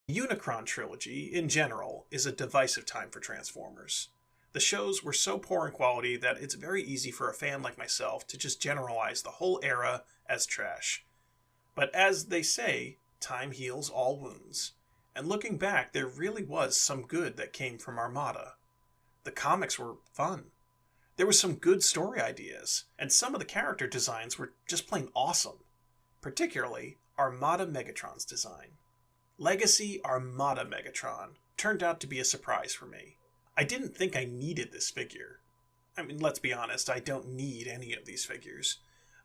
The Unicron trilogy, in general, is a divisive time for Transformers. The shows were so poor in quality that it's very easy for a fan like myself to just generalize the whole era as trash. But as they say, time heals all wounds. And looking back, there really was some good that came from Armada. The comics were fun. There were some good story ideas, and some of the character designs were just plain awesome. Particularly, Armada Megatron's design. Legacy Armada Megatron turned out to be a surprise for me. I didn't think I needed this figure. I mean, let's be honest, I don't need any of these figures.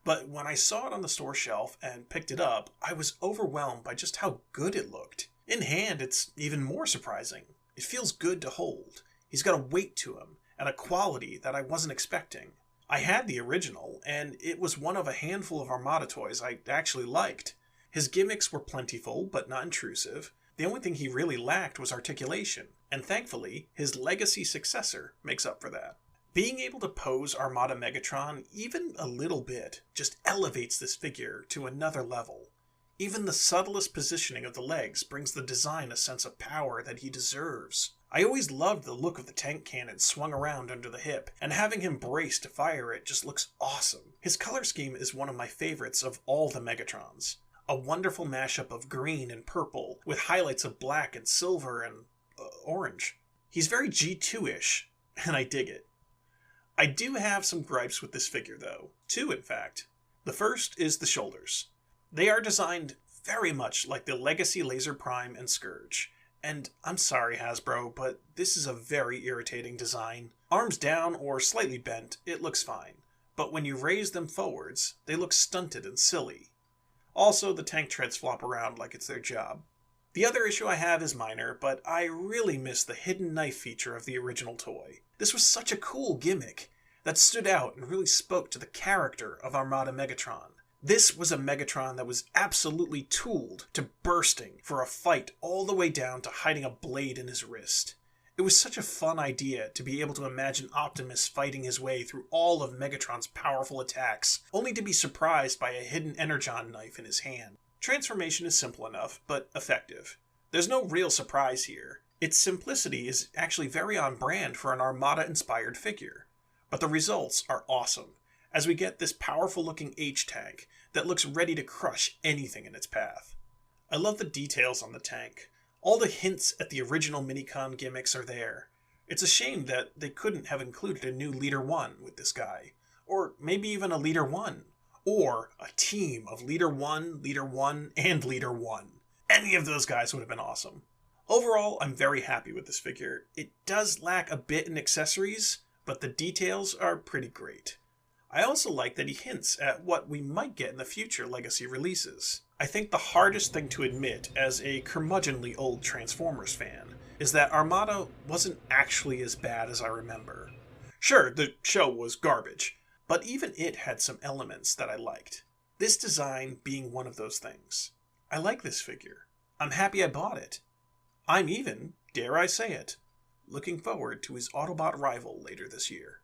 But when I saw it on the store shelf and picked it up, I was overwhelmed by just how good it looked. In hand, it's even more surprising. It feels good to hold. He's got a weight to him, and a quality that I wasn't expecting. I had the original, and it was one of a handful of Armada toys I actually liked. His gimmicks were plentiful, but not intrusive. The only thing he really lacked was articulation, and thankfully, his legacy successor makes up for that. Being able to pose Armada Megatron even a little bit just elevates this figure to another level. Even the subtlest positioning of the legs brings the design a sense of power that he deserves. I always loved the look of the tank cannon swung around under the hip, and having him braced to fire it just looks awesome. His color scheme is one of my favorites of all the Megatrons. A wonderful mashup of green and purple, with highlights of black and silver and orange. He's very G2-ish, and I dig it. I do have some gripes with this figure though. Two, in fact. The first is the shoulders. They are designed very much like the Legacy Laser Prime and Scourge. And I'm sorry Hasbro, but this is a very irritating design. Arms down or slightly bent, it looks fine. But when you raise them forwards, they look stunted and silly. Also, the tank treads flop around like it's their job. The other issue I have is minor, but I really miss the hidden knife feature of the original toy. This was such a cool gimmick that stood out and really spoke to the character of Armada Megatron. This was a Megatron that was absolutely tooled to bursting for a fight all the way down to hiding a blade in his wrist. It was such a fun idea to be able to imagine Optimus fighting his way through all of Megatron's powerful attacks, only to be surprised by a hidden Energon knife in his hand. Transformation is simple enough, but effective. There's no real surprise here. Its simplicity is actually very on brand for an Armada-inspired figure. But the results are awesome, as we get this powerful-looking H-tank that looks ready to crush anything in its path. I love the details on the tank. All the hints at the original Minicon gimmicks are there. It's a shame that they couldn't have included a new Leader 1 with this guy. Or maybe even a Leader 1. Or a team of Leader 1, and Leader 1. Any of those guys would have been awesome. Overall, I'm very happy with this figure. It does lack a bit in accessories, but the details are pretty great. I also like that he hints at what we might get in the future Legacy releases. I think the hardest thing to admit as a curmudgeonly old Transformers fan is that Armada wasn't actually as bad as I remember. Sure, the show was garbage, but even it had some elements that I liked. This design being one of those things. I like this figure. I'm happy I bought it. I'm even, dare I say it, looking forward to his Autobot rival later this year.